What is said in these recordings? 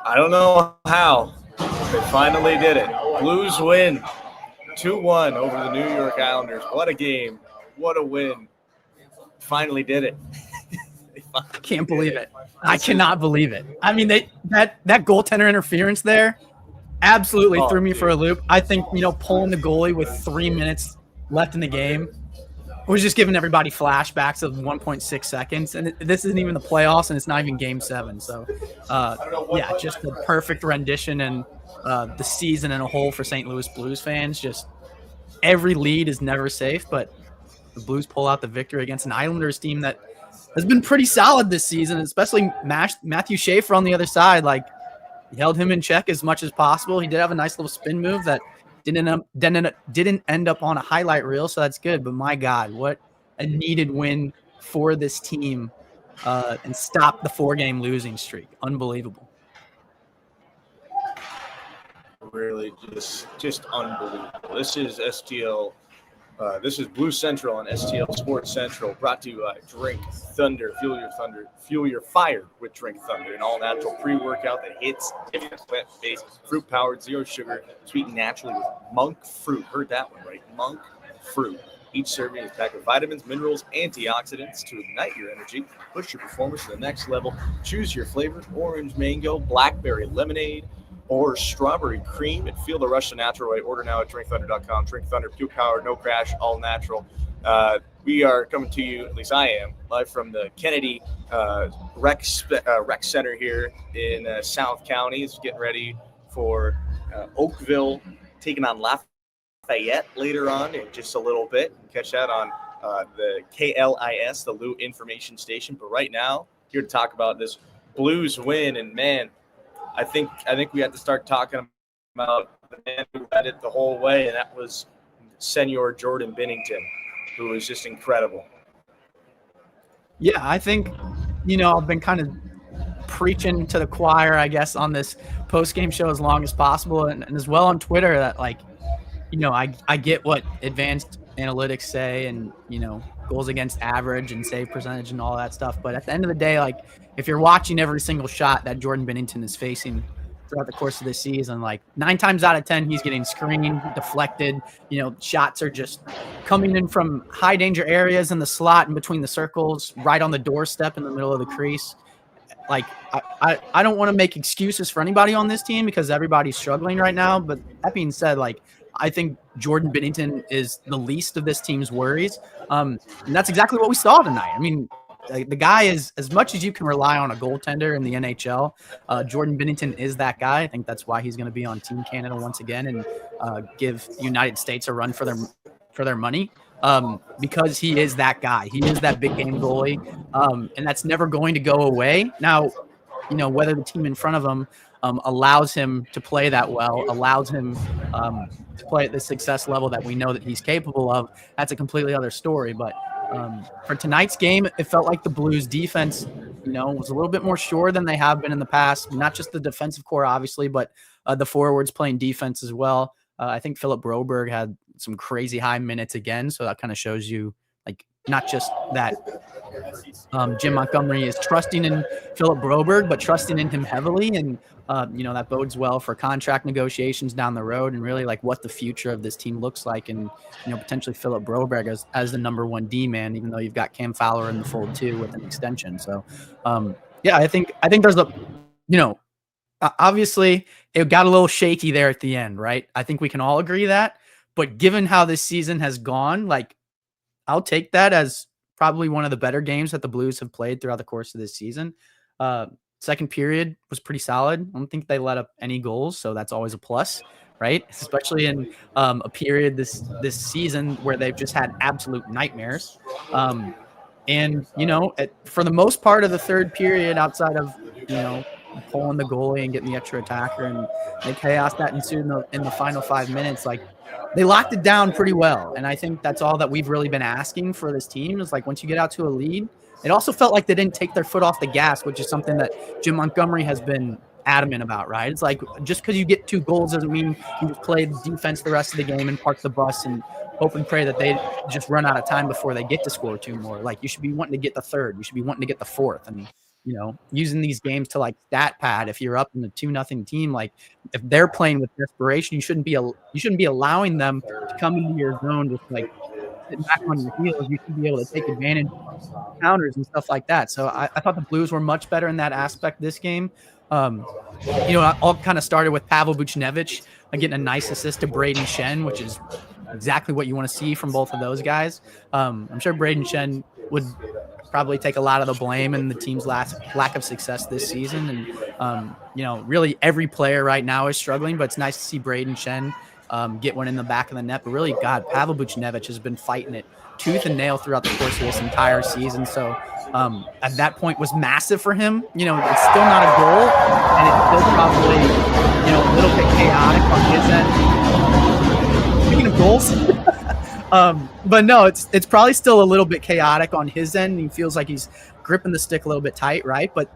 I don't know how. They finally did it. Blues win 2-1 over the New York Islanders. What a game. What a win. Finally did it. I can't believe it. I cannot believe it. I mean, that goaltender interference there absolutely threw me for a loop. I think, pulling the goalie with 3 minutes left in the game was just giving everybody flashbacks of 1.6 seconds. And this isn't even the playoffs, and it's not even Game 7. So, just the perfect rendition and the season in a whole for St. Louis Blues fans. Just every lead is never safe, but the Blues pull out the victory against an Islanders team that has been pretty solid this season, especially Matthew Schaefer on the other side. Like, he held him in check as much as possible. He did have a nice little spin move that didn't end up on a highlight reel, so that's good. But my God, what a needed win for this team and stop the 4-game losing streak. Unbelievable. Really just unbelievable. This is STL. This is Blue Central on STL Sports Central, brought to you by Drink Thunder. Fuel your fire with Drink Thunder, an all-natural pre-workout that hits plant-based, fruit-powered, zero sugar, sweetened naturally with monk fruit. Heard that one right? Monk fruit. Each serving is packed with vitamins, minerals, antioxidants to ignite your energy, push your performance to the next level. Choose your flavor: orange mango, blackberry lemonade, or strawberry cream, and feel the rush to natural way. Order now at drinkthunder.com. Drink Thunder, pure power, no crash, all natural. We are coming to you, at least I am, live from the Kennedy Rec Center here in South County. It's getting ready for Oakville taking on Lafayette later on in just a little bit. Catch that on the KLIS, the Lou Information Station. But right now, here to talk about this Blues win, and man, I think we had to start talking about the man who led it the whole way, and that was Senior Jordan Binnington, who was just incredible. Yeah, I think, I've been kind of preaching to the choir, I guess, on this post-game show as long as possible, and as well on Twitter that, I get what advanced analytics say and, goals against average and save percentage and all that stuff. But at the end of the day, if you're watching every single shot that Jordan Binnington is facing throughout the course of this season, 9 times out of 10, he's getting screened, deflected. Shots are just coming in from high danger areas in the slot and between the circles, right on the doorstep in the middle of the crease. I don't want to make excuses for anybody on this team because everybody's struggling right now. But that being said, I think Jordan Binnington is the least of this team's worries. And that's exactly what we saw tonight. I mean, the guy is, as much as you can rely on a goaltender in the NHL, Jordan Binnington is that guy. I think that's why he's going to be on Team Canada once again and give the United States a run for their money because he is that guy. He is that big game goalie, and that's never going to go away. Now, whether the team in front of him allows him to play that well, allows him to play at the success level that we know that he's capable of, that's a completely other story. But for tonight's game, it felt like the Blues defense, was a little bit more sure than they have been in the past. Not just the defensive core, obviously, but the forwards playing defense as well. I think Philip Broberg had some crazy high minutes again, so that kind of shows you, not just that Jim Montgomery is trusting in Philip Broberg, but trusting in him heavily. And, that bodes well for contract negotiations down the road and really what the future of this team looks like. And, potentially Philip Broberg as the number 1 D man, even though you've got Cam Fowler in the fold too with an extension. So, I think there's obviously it got a little shaky there at the end, right? I think we can all agree that, but given how this season has gone, I'll take that as probably one of the better games that the Blues have played throughout the course of this season. Second period was pretty solid. I don't think they let up any goals, so that's always a plus, right? Especially in a period this season where they've just had absolute nightmares. And, for the most part of the third period, outside of, pulling the goalie and getting the extra attacker and the chaos that ensued in the final 5 minutes, they locked it down pretty well. And I think that's all that we've really been asking for this team is once you get out to a lead, it also felt like they didn't take their foot off the gas, which is something that Jim Montgomery has been adamant about, right? It's just because you get 2 goals doesn't mean you just play defense the rest of the game and park the bus and hope and pray that they just run out of time before they get to score 2 more. You should be wanting to get the third. You should be wanting to get the fourth. And using these games to like stat pad. If you're up in a 2-0 team, like if they're playing with desperation, you shouldn't be allowing them to come into your zone just like sitting back on your heels. You should be able to take advantage of counters and stuff like that. So I thought the Blues were much better in that aspect this game. It all kind of started with Pavel Buchnevich getting a nice assist to Braden Shen, which is exactly what you want to see from both of those guys. I'm sure Braden Shen would probably take a lot of the blame in the team's lack of success this season. And, really every player right now is struggling, but it's nice to see Braden Shen get one in the back of the net. But really, God, Pavel Buchnevich has been fighting it tooth and nail throughout the course of this entire season. So at that point was massive for him. It's still not a goal, and it's still probably, a little bit chaotic on his end. Speaking of goals, but no, it's probably still a little bit chaotic on his end. He feels like he's gripping the stick a little bit tight, right? But,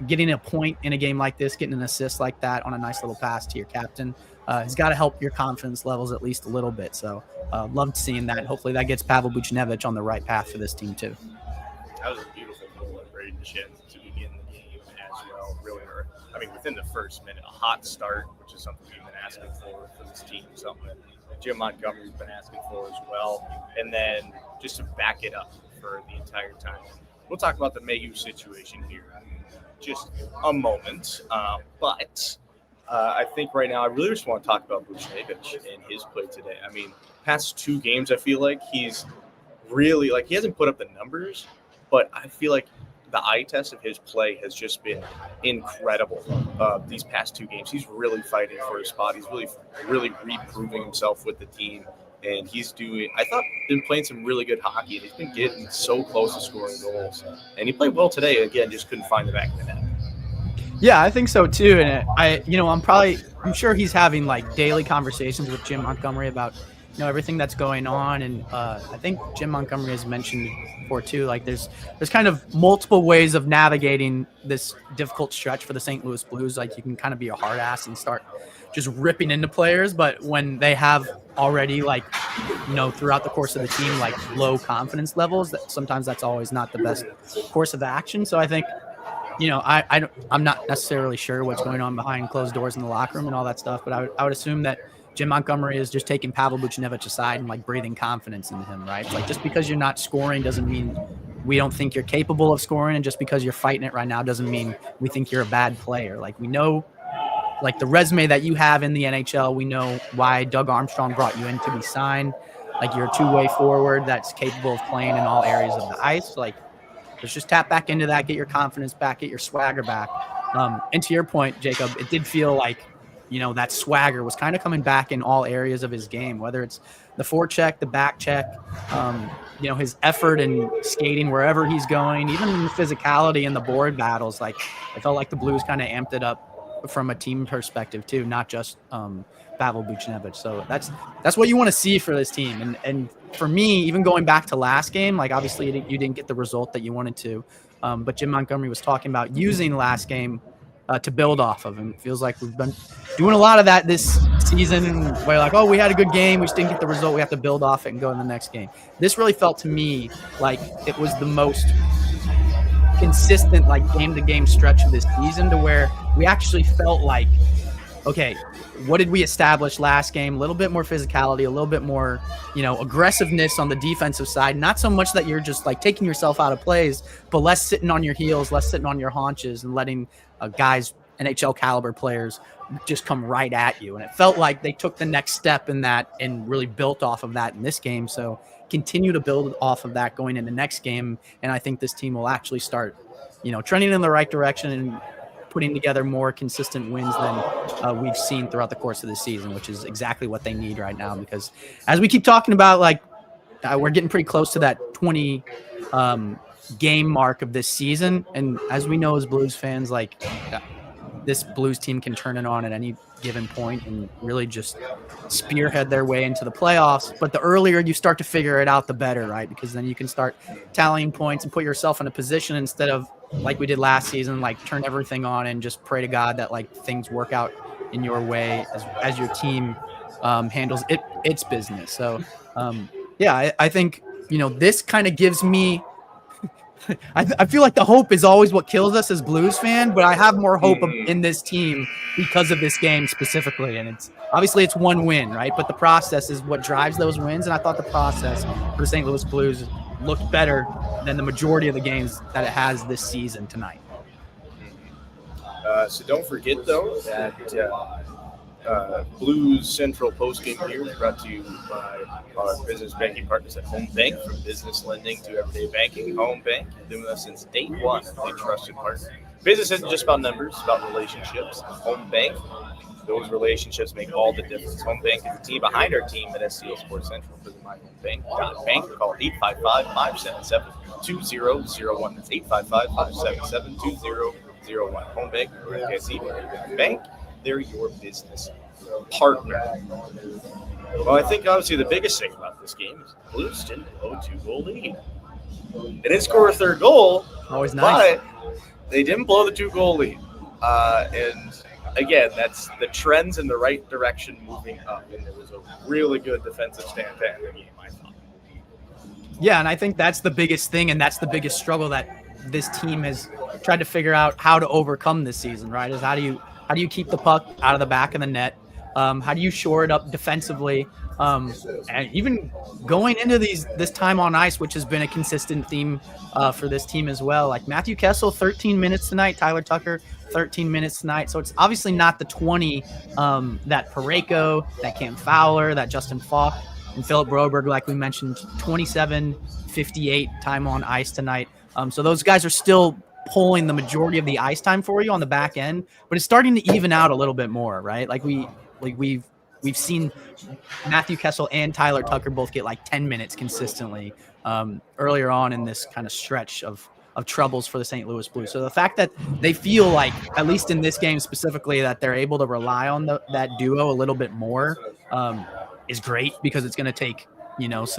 getting a point in a game like this, getting an assist like that on a nice little pass to your captain, has got to help your confidence levels at least a little bit. So loved seeing that. Hopefully that gets Pavel Buchnevich on the right path for this team too. That was a beautiful goal at Braden Shen to begin the game as well. Really, within the first minute, a hot start, which is something we've been asking for this team, something that Jim Montgomery's been asking for as well. And then just to back it up for the entire time. We'll talk about the Mayhew situation here in just a moment. But I think right now I really just want to talk about Buchnevich and his play today. Past 2 games, I feel like he's really, he hasn't put up the numbers, but I feel like the eye test of his play has just been incredible these past 2 games. He's really fighting for his spot. He's really reproving himself with the team. And I thought, been playing some really good hockey. And he's been getting so close to scoring goals. And he played well today. Again, just couldn't find the back of the net. Yeah, I think so too. And I'm sure he's having like daily conversations with Jim Montgomery about, everything that's going on. And I think Jim Montgomery has mentioned before too, like there's kind of multiple ways of navigating this difficult stretch for the St. Louis Blues. Like you can kind of be a hard ass and start just ripping into players, but when they have already throughout the course of the team, like low confidence levels, that sometimes that's always not the best course of action. So I think, I'm not necessarily sure what's going on behind closed doors in the locker room and all that stuff, but I would assume that Jim Montgomery is just taking Pavel Buchnevich aside and like breathing confidence into him, right? Like just because you're not scoring doesn't mean we don't think you're capable of scoring, and just because you're fighting it right now doesn't mean we think you're a bad player. Like we know, like the resume that you have in the NHL, we know why Doug Armstrong brought you in to be signed. Like you're a 2-way forward that's capable of playing in all areas of the ice. Like let's just tap back into that, get your confidence back, get your swagger back. And to your point, Jacob, it did feel like, that swagger was kind of coming back in all areas of his game, whether it's the forecheck, the back check, his effort and skating wherever he's going, even in the physicality and the board battles. Like I felt like the Blues kind of amped it up from a team perspective too, not just Pavel Buchnevich. So that's what you want to see for this team. And for me, even going back to last game, like obviously you didn't get the result that you wanted to, but Jim Montgomery was talking about using last game to build off of. And it feels like we've been doing a lot of that this season. And we're like, oh, we had a good game, we just didn't get the result, we have to build off it and go in the next game. This really felt to me like it was the most consistent like game-to-game stretch of this season, to where we actually felt like, okay, what did we establish last game? A little bit more physicality, a little bit more, aggressiveness on the defensive side. Not so much that you're just like taking yourself out of plays, but less sitting on your heels, less sitting on your haunches, and letting guys, NHL caliber players, just come right at you. And it felt like they took the next step in that and really built off of that in this game. So continue to build off of that going into next game. And I think this team will actually start, trending in the right direction and putting together more consistent wins than we've seen throughout the course of the season, which is exactly what they need right now. Because as we keep talking about, we're getting pretty close to that 20 game mark of this season. And as we know as Blues fans, this Blues team can turn it on at any given point and really just spearhead their way into the playoffs. But the earlier you start to figure it out, the better, right? Because then you can start tallying points and put yourself in a position, instead of like we did last season, turn everything on and just pray to God that things work out in your way as your team handles its business. So I think, this kind of gives me I feel like the hope is always what kills us as Blues fan, but I have more hope in this team because of this game specifically. And it's obviously it's one win, right? But the process is what drives those wins. And I thought the process for the St. Louis Blues looked better than the majority of the games that it has this season tonight. So don't forget, though, that Blues Central postgame here is brought to you by our business banking partners at Home Bank. From business lending to everyday banking, Home Bank has been with us since day one. A trusted partner. Business isn't just about numbers; it's about relationships. Home Bank, those relationships make all the difference. Home Bank is the team behind our team at STL Sports Central. Visit myhomebank.bank or call 855-577-2001. That's 855-577-2001. Home Bank, Bank. They're your business partner. Well, I think obviously the biggest thing about this game is the Blues didn't blow a 2-goal lead. They didn't score a third goal, always nice, but they didn't blow the 2-goal lead. And again, that's the trends in the right direction moving up. And it was a really good defensive stand to end the game, I thought. Yeah, and I think that's the biggest thing, and that's the biggest struggle that this team has tried to figure out how to overcome this season, right? Is how do you keep the puck out of the back of the net? How do you shore it up defensively? And even going into this time on ice, which has been a consistent theme for this team as well. Like Matthew Kessel, 13 minutes tonight. Tyler Tucker, 13 minutes tonight. So it's obviously not the 20 that Parayko, that Cam Fowler, that Justin Falk, and Philip Broberg, like we mentioned, 27, 58 time on ice tonight. So those guys are still pulling the majority of the ice time for you on the back end, but it's starting to even out a little bit more, right? We've seen Matthew Kessel and Tyler Tucker both get like 10 minutes consistently earlier on in this kind of stretch of troubles for the St. Louis Blues. So the fact that they feel like, at least in this game specifically, that they're able to rely on that duo a little bit more is great, because it's going to take, it's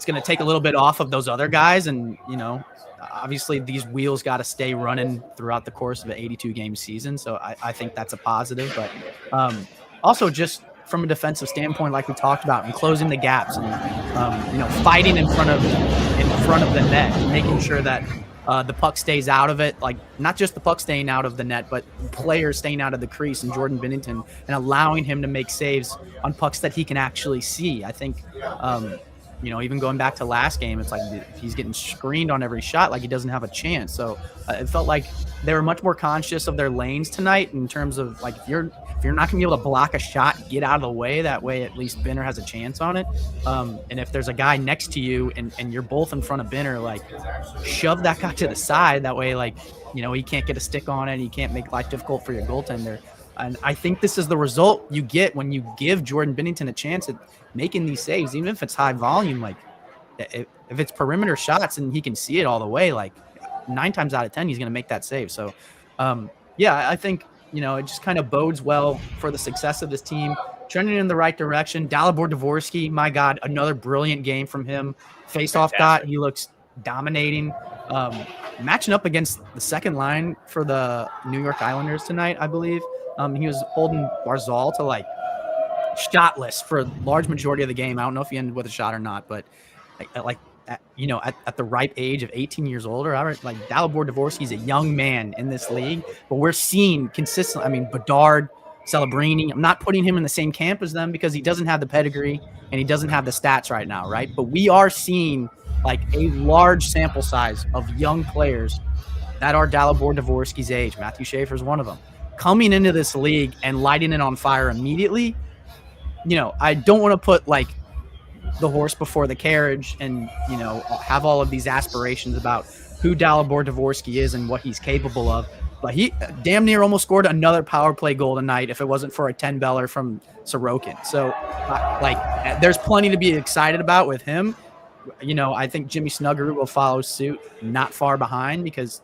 going to take a little bit off of those other guys. And, obviously these wheels got to stay running throughout the course of an 82-game season. So I think that's a positive. But also just from a defensive standpoint, like we talked about, and closing the gaps and, fighting in front of the net, and making sure that the puck stays out of it. Like not just the puck staying out of the net, but players staying out of the crease, and Jordan Binnington, and allowing him to make saves on pucks that he can actually see. I think, even going back to last game, it's like he's getting screened on every shot, like he doesn't have a chance. So it felt like they were much more conscious of their lanes tonight, in terms of like, if you're not gonna be able to block a shot, get out of the way. That way, at least Binner has a chance on it. And if there's a guy next to you and you're both in front of Binner, like shove that guy to the side. That way, like, he can't get a stick on it. He can't make life difficult for your goaltender. And I think this is the result you get when you give Jordan Binnington a chance at making these saves, even if it's high volume. Like if it's perimeter shots and he can see it all the way, like 9 times out of 10, he's going to make that save. So, I think, it just kind of bodes well for the success of this team, trending in the right direction. Dalibor Dvorsky, my God, another brilliant game from him. Face-off dot, he looks dominating. Matching up against the second line for the New York Islanders tonight, I believe. He was holding Barzal to like shotless for a large majority of the game. I don't know if he ended with a shot or not, but at the ripe age of 18 years older, like Dalibor Dvorsky is a young man in this league, but we're seeing consistently. I mean, Bedard, Celebrini, I'm not putting him in the same camp as them because he doesn't have the pedigree and he doesn't have the stats right now, right? But we are seeing like a large sample size of young players that are Dalibor Dvorsky's age. Matthew Schaefer's one of them, coming into this league and lighting it on fire immediately. I don't want to put like the horse before the carriage and, have all of these aspirations about who Dalibor Dvorsky is and what he's capable of. But he damn near almost scored another power play goal tonight if it wasn't for a 10-beller from Sorokin. So, there's plenty to be excited about with him. I think Jimmy Snuggerud will follow suit not far behind, because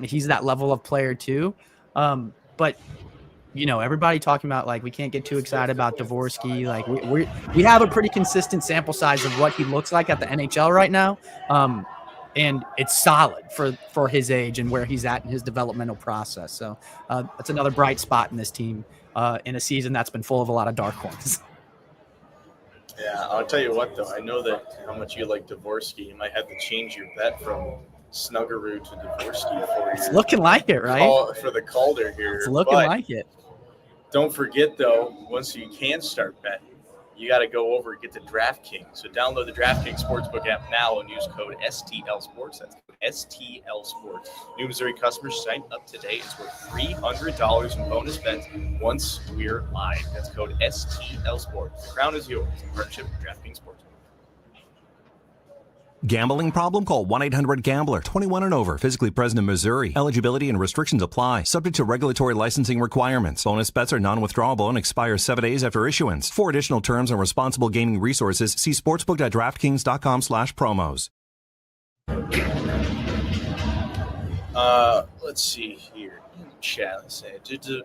he's that level of player too. But everybody talking about like we can't get too excited about Dvorsky. Like we have a pretty consistent sample size of what he looks like at the NHL right now, and it's solid for his age and where he's at in his developmental process. So that's another bright spot in this team in a season that's been full of a lot of dark ones. Yeah, I'll tell you what though. I know that how much you like Dvorsky. You might have to change your bet from Snuggaroo to Dvorsky for It's looking like it, right? for the Calder here. It's looking like it. Don't forget, though, once you can start betting, you got to go over and get the DraftKings. So download the DraftKings Sportsbook app now and use code STL Sports. That's code STL Sports. New Missouri customers sign up today. It's worth $300 in bonus bets once we're live. That's code STL Sports. The crown is yours in partnership with DraftKings Sportsbook. Gambling problem? Call 1-800-GAMBLER. 21 and over. Physically present in Missouri. Eligibility and restrictions apply. Subject to regulatory licensing requirements. Bonus bets are non-withdrawable and expire 7 days after issuance. For additional terms and responsible gaming resources, see sportsbook.draftkings.com/promos. Let's see here. Chat, let's say, do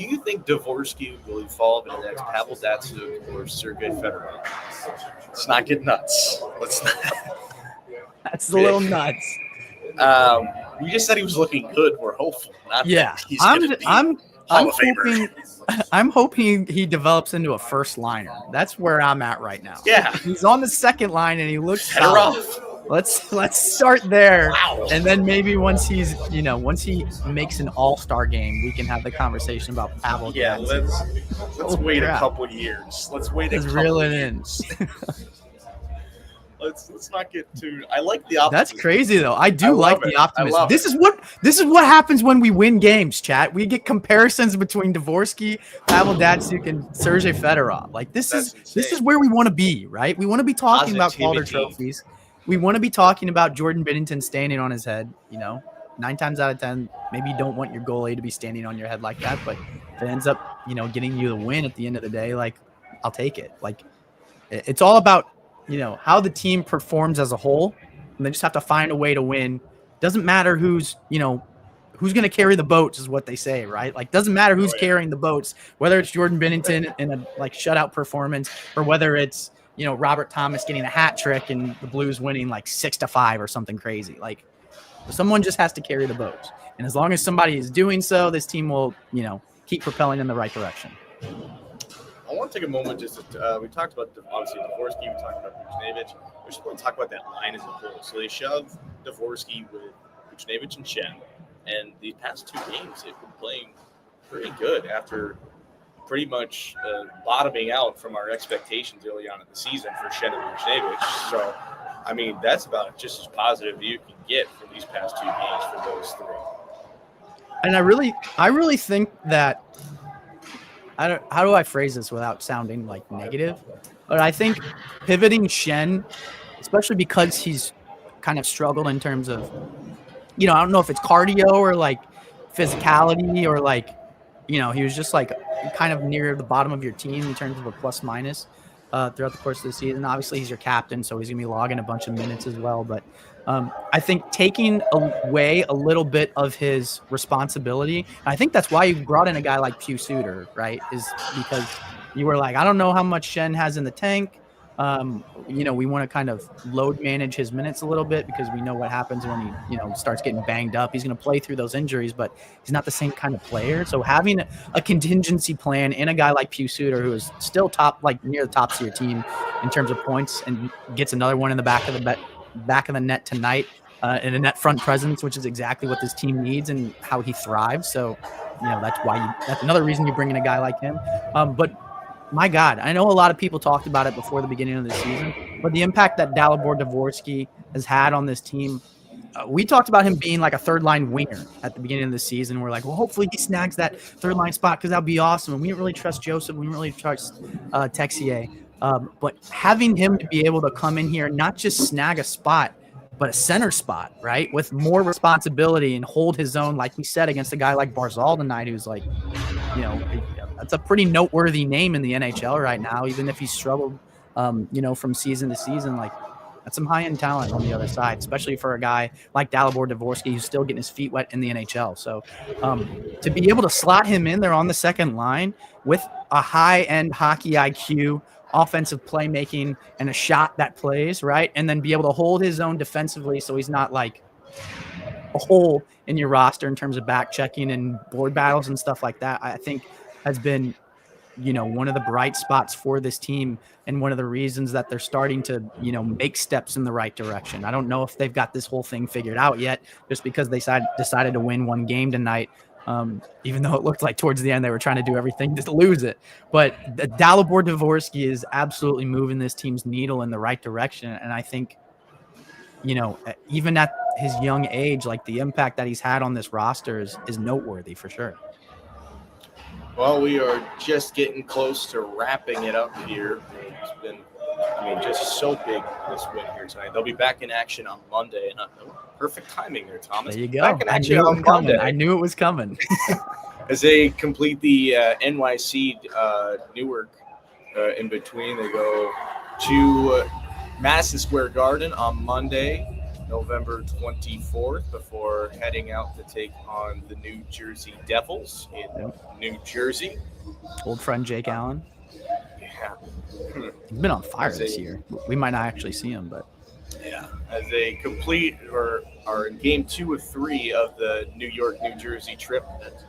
you think Dvorsky will evolve into the next Pavel Datsyuk or Sergei Fedorov? Let's not get nuts. Let's not. That's a little nuts. We just said he was looking good. We're hopeful. I'm hoping he develops into a first liner. That's where I'm at right now. Yeah, he's on the second line and he looks solid. Let's start there. Wow. And then maybe once he makes an all-star game, we can have the conversation about Pavel. Yeah, let's wait a couple years. Let's wait a couple reel it years. In. Let's not get too. I like the optimism. That's crazy though. I like the optimism. This is what happens when we win games, chat. We get comparisons between Dvorsky, Pavel Datsyuk, and Sergei Fedorov. Like this is where we want to be, right? We want to be talking about Calder trophies. We want to be talking about Jordan Binnington standing on his head. 9 times out of 10, maybe you don't want your goalie to be standing on your head like that, but if it ends up, getting you the win at the end of the day, like I'll take it. Like it's all about, how the team performs as a whole, and they just have to find a way to win. Doesn't matter who's going to carry the boats is what they say, right? Like doesn't matter who's carrying the boats, whether it's Jordan Binnington in a shutout performance or whether it's, Robert Thomas getting a hat trick and the Blues winning 6-5 or something crazy. Like someone just has to carry the boats. And as long as somebody is doing so, this team will, keep propelling in the right direction. I want to take a moment just to, we talked about obviously Dvorsky, we talked about Buchnevich. We just want to talk about that line as a whole. So they shoved Dvorsky with Buchnevich and Shen, and the past 2 games they've been playing pretty good after pretty much bottoming out from our expectations early on in the season for Shen and Buchnevich. So, I mean, that's about just as positive as you can get for these past 2 games for those 3. And I really think that how do I phrase this without sounding negative? But I think pivoting Shen, especially because he's kind of struggled in terms of, I don't know if it's cardio or physicality or he was just kind of near the bottom of your team in terms of a plus minus throughout the course of the season. Obviously, he's your captain, so he's going to be logging a bunch of minutes as well. But I think taking away a little bit of his responsibility, I think that's why you brought in a guy like Pew Suter, right, is because you were I don't know how much Shen has in the tank. We want to kind of load manage his minutes a little bit because we know what happens when he, starts getting banged up. He's going to play through those injuries, but he's not the same kind of player. So having a contingency plan in a guy like Pew Suter, who is still top, near the top of your team in terms of points, and gets another one in the back of the net tonight, in a net front presence, which is exactly what this team needs and how he thrives. So, that's another reason you bring in a guy like him. But my God, I know a lot of people talked about it before the beginning of the season, but the impact that Dalibor Dvorsky has had on this team, we talked about him being a third-line winger at the beginning of the season. We're well, hopefully he snags that third-line spot because that would be awesome. And we didn't really trust Joseph. We didn't really trust Texier. But having him to be able to come in here, not just snag a spot, but a center spot, right, with more responsibility and hold his own, like we said, against a guy like Barzal tonight, who's that's a pretty noteworthy name in the NHL right now, even if he's struggled, from season to season. That's some high-end talent on the other side, especially for a guy like Dalibor Dvorsky, who's still getting his feet wet in the NHL. So to be able to slot him in there on the second line with a high-end hockey IQ, offensive playmaking, and a shot that plays, right, and then be able to hold his own defensively so he's not a hole in your roster in terms of back checking and board battles and stuff like that, I think has been one of the bright spots for this team and one of the reasons that they're starting to, make steps in the right direction. I don't know if they've got this whole thing figured out yet, just because they decided to win one game tonight. Even though it looked like towards the end they were trying to do everything to lose it. But Dalibor Dvorsky is absolutely moving this team's needle in the right direction. And I think, even at his young age, like the impact that he's had on this roster is noteworthy for sure. Well, we are just getting close to wrapping it up here. It's been, just so big this win here tonight. They'll be back in action on Monday. And perfect timing there, Thomas. There you go. Back in action on Monday. I knew it was coming. As they complete the NYC Newark in between, they go to Madison Square Garden on Monday, November 24th, before heading out to take on the New Jersey Devils in New Jersey. Old friend Jake Allen. Yeah. He's been on fire this year. We might not actually see him, but. Yeah. As they complete or are in game 2 of 3 of the New York, New Jersey trip that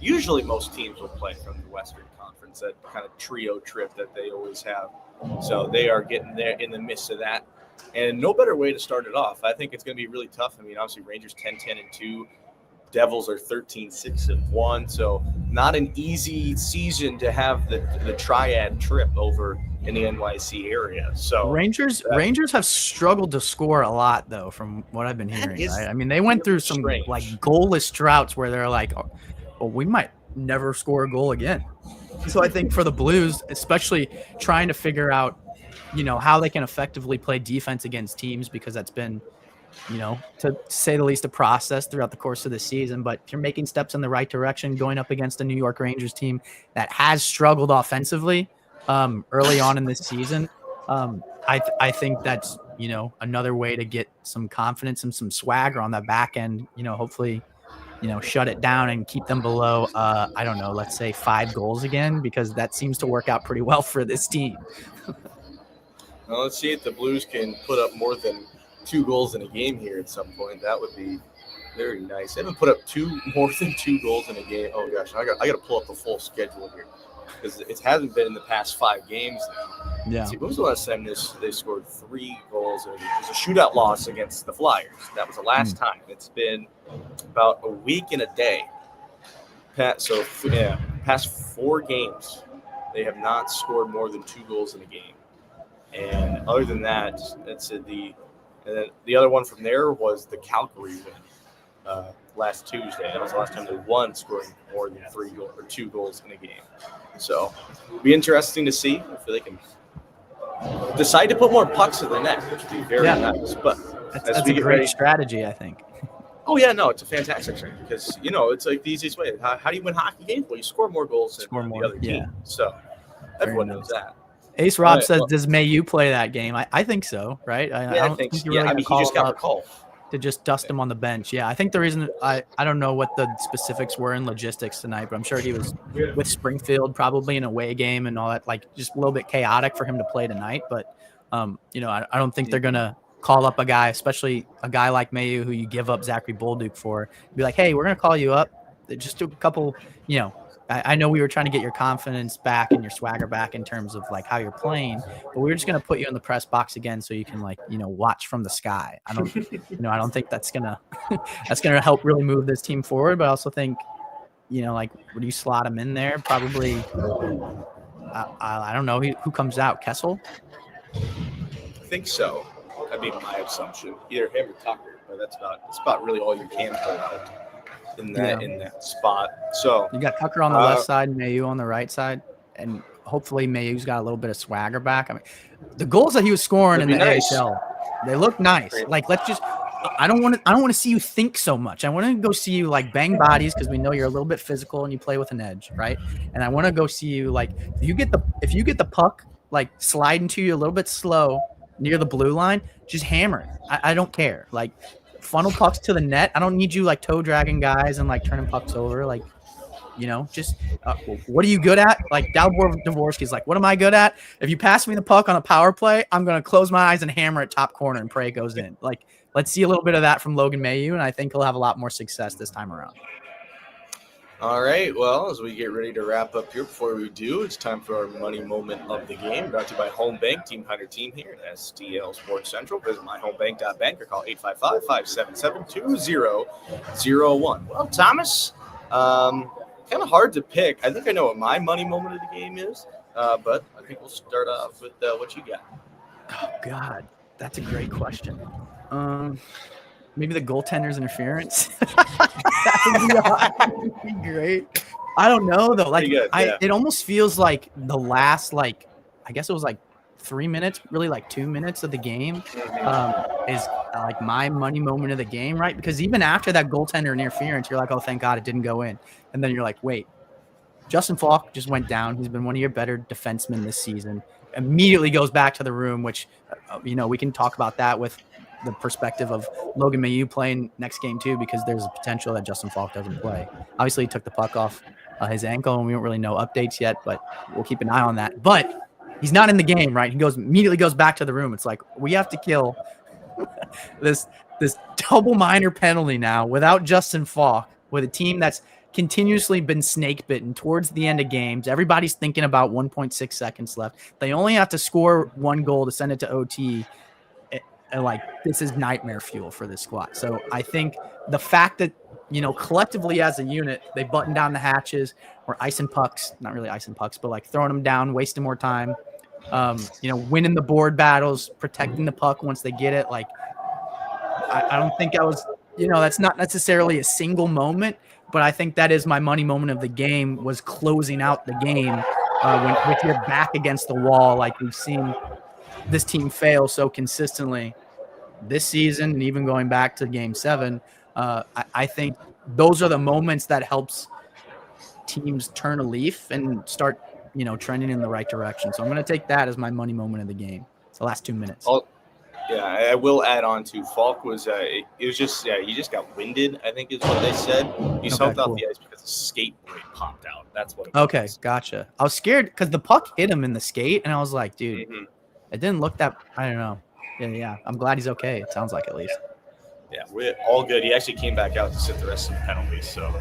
usually most teams will play from the Western Conference, that kind of trio trip that they always have. So they are getting there in the midst of that. And no better way to start it off. I think it's going to be really tough. Obviously, Rangers 10-10-2. Devils are 13-6-1. So not an easy season to have the triad trip over in the NYC area. So Rangers have struggled to score a lot, though, from what I've been hearing. Right? They went through some like goalless droughts where they're like, "Oh, we might never score a goal again." So I think for the Blues, especially trying to figure out, how they can effectively play defense against teams, because that's been, to say the least, a process throughout the course of the season. But you're making steps in the right direction, going up against a New York Rangers team that has struggled offensively early on in this season. I think that's, another way to get some confidence and some swagger on the back end, hopefully, shut it down and keep them below, I don't know, let's say 5 goals again, because that seems to work out pretty well for this team. Well, let's see if the Blues can put up more than 2 goals in a game here at some point. That would be very nice. They haven't put up more than 2 goals in a game. Oh gosh, I got to pull up the full schedule here, because it hasn't been in the past 5 games now. Yeah. See, when was the last time they scored 3 goals? It was a shootout loss against the Flyers. That was the last time. It's been about a week and a day. Past 4 games, they have not scored more than 2 goals in a game. And other than that, the other one from there was the Calgary win last Tuesday. That was the last time they won, scoring more than 3 goals or 2 goals in a game. So it'll be interesting to see if they can decide to put more pucks in the net, which would be very nice. But that's a great strategy, I think. Oh, yeah, no, it's a fantastic strategy, because, it's like the easiest way. How do you win hockey games? Well, you score more goals than the other team. So everyone knows that. Ace Rob says, does Mayu play that game? I think so, right? I think so. He just got recalled. To just dust him on the bench. Yeah, I think the reason I don't know what the specifics were in logistics tonight, but I'm sure he was with Springfield, probably an away game and all that, like just a little bit chaotic for him to play tonight. But, I don't think they're going to call up a guy, especially a guy like Mayu, who you give up Zachary Bolduc for, be like, hey, we're going to call you up. Just do a couple, I know we were trying to get your confidence back and your swagger back in terms of like how you're playing, but we were just going to put you in the press box again so you can watch from the sky. I don't think that's going to help really move this team forward, but I also think, would you slot him in there? Probably, I don't know who comes out, Kessel? I think so. That'd be my assumption. Either him or Tucker, but that's about really all you can pull out in that spot. So you got Tucker on the left side, Mayu on the right side, and hopefully Mayu's got a little bit of swagger back. The goals that he was scoring in the AHL, they look nice. Like, let's just. I don't want to see you think so much. I want to go see you like bang bodies, because we know you're a little bit physical and you play with an edge, right? And I want to go see you like if you get the puck like sliding to you a little bit slow near the blue line, just hammer it. I don't care. Like, funnel pucks to the net. I don't need you like toe dragging guys and like turning pucks over. Like, just what are you good at? Like Dalibor Dvorsky's like, what am I good at? If you pass me the puck on a power play, I'm going to close my eyes and hammer it top corner and pray it goes in. Like, let's see a little bit of that from Logan Mayu, and I think he'll have a lot more success this time around. All right. Well, as we get ready to wrap up here, before we do, it's time for our money moment of the game. Brought to you by Home Bank, team behind our team here at STL Sports Central. Visit myhomebank.bank or call 855-577-2001. Well, Thomas, kind of hard to pick. I think I know what my money moment of the game is, but I think we'll start off with what you got. Oh God, that's a great question. Maybe the goaltender's interference. That would be great. I don't know though. Like, Pretty good, yeah. It almost feels like the last, I guess it was 3 minutes, really 2 minutes of the game, is my money moment of the game, right? Because even after that goaltender interference, you're like, oh, thank God it didn't go in, and then you're like, wait, Justin Falk just went down. He's been one of your better defensemen this season. Immediately goes back to the room, which we can talk about that with the perspective of Logan Mailloux playing next game too, because there's a potential that Justin Falk doesn't play. Obviously, he took the puck off his ankle, and we don't really know updates yet, but we'll keep an eye on that. But he's not in the game, right? He immediately goes back to the room. It's like, we have to kill this double minor penalty now without Justin Falk, with a team that's continuously been snake bitten towards the end of games. Everybody's thinking about 1.6 seconds left. They only have to score one goal to send it to OT. And this is nightmare fuel for this squad. So I think the fact that, collectively as a unit, they button down the hatches, or icing pucks, not really icing pucks, but throwing them down, wasting more time, winning the board battles, protecting the puck once they get it. I don't think I was, that's not necessarily a single moment, but I think that is my money moment of the game, was closing out the game with your back against the wall, like we've seen this team fail so consistently this season, and even going back to Game 7. I think those are the moments that helps teams turn a leaf and start, trending in the right direction. So I'm going to take that as my money moment of the game. It's the last 2 minutes. Yeah, I will add on to Falk was it was just he just got winded, I think is what they said. He jumped off the ice because the skate blade popped out. That's what it was. Okay, gotcha. I was scared because the puck hit him in the skate, and I was like, dude, it didn't look that, I don't know. Yeah, I'm glad he's okay. It sounds like, at least. Yeah, we're all good. He actually came back out to sit the rest of the penalties, so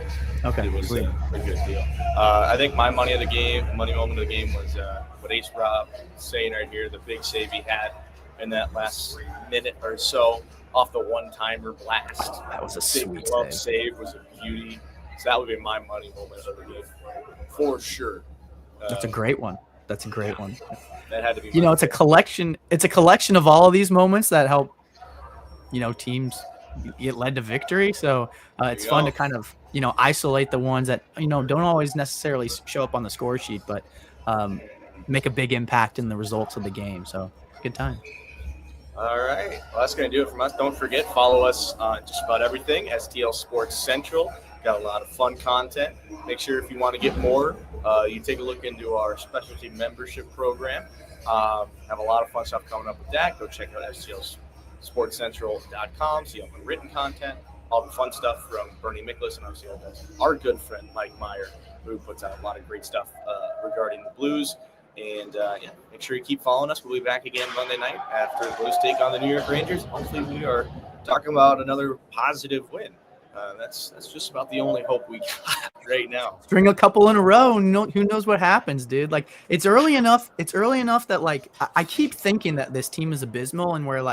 it was a good deal. I think my money moment of the game was what Ace Rob saying right here, the big save he had in that last minute or so off the one-timer blast. That was a big glove save. Was a beauty. So that would be my money moment of the game for sure. That's a great one. That had to be. It's a collection. It's a collection of all of these moments that help, teams get led to victory. So it's fun to kind of, isolate the ones that, don't always necessarily show up on the score sheet, but make a big impact in the results of the game. So good time. All right. Well, that's going to do it from us. Don't forget, follow us on just about everything. STL Sports Central. Got a lot of fun content. Make sure if you want to get more, you take a look into our specialty membership program. Have a lot of fun stuff coming up with that. Go check out stlsportscentral.com. See all the written content, all the fun stuff from Bernie Miklas, and obviously our good friend Mike Meyer, who puts out a lot of great stuff regarding the Blues. And make sure you keep following us. We'll be back again Monday night after the Blues take on the New York Rangers. Hopefully we are talking about another positive win. That's just about the only hope we got right now. String a couple in a row, and who knows what happens, dude? It's early enough. It's early enough that I keep thinking that this team is abysmal, and we're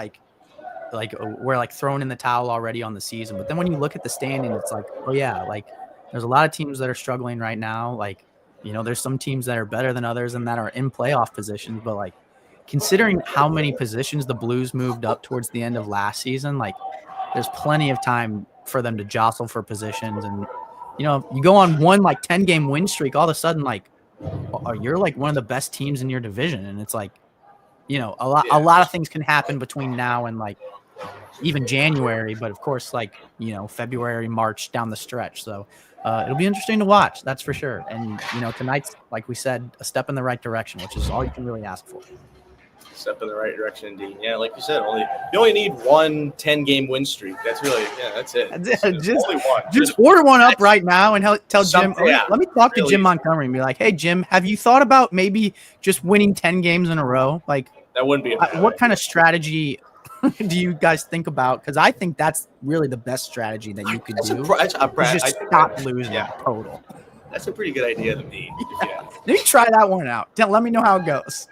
we're throwing in the towel already on the season. But then when you look at the standing, it's oh yeah, there's a lot of teams that are struggling right now. There's some teams that are better than others and that are in playoff positions. But considering how many positions the Blues moved up towards the end of last season, there's plenty of time for them to jostle for positions. And, you go on one 10-game win streak, all of a sudden, you're one of the best teams in your division. And it's a lot of things can happen between now and even January, but of course, February, March down the stretch. So it'll be interesting to watch. That's for sure. And, tonight's, like we said, a step in the right direction, which is all you can really ask for. Step in the right direction, indeed. Yeah, like you said, you only need one 10-game win streak. That's really, that's it. Just only one. Just order one up right now and tell Jim. Let me talk to Jim easy. Montgomery and be like, hey, Jim, have you thought about maybe just winning 10 games in a row? That wouldn't be what kind of strategy do you guys think about? Because I think that's really the best strategy that you could do. Just stop losing total. That's a pretty good idea to me. Yeah. Maybe try that one out. Let me know how it goes.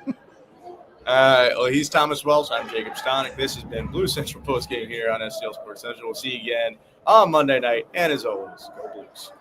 Well, he's Thomas Wells. I'm Jacob Stonick. This has been Blue Central Postgame here on STL Sports Central. We'll see you again on Monday night. And as always, go Blues.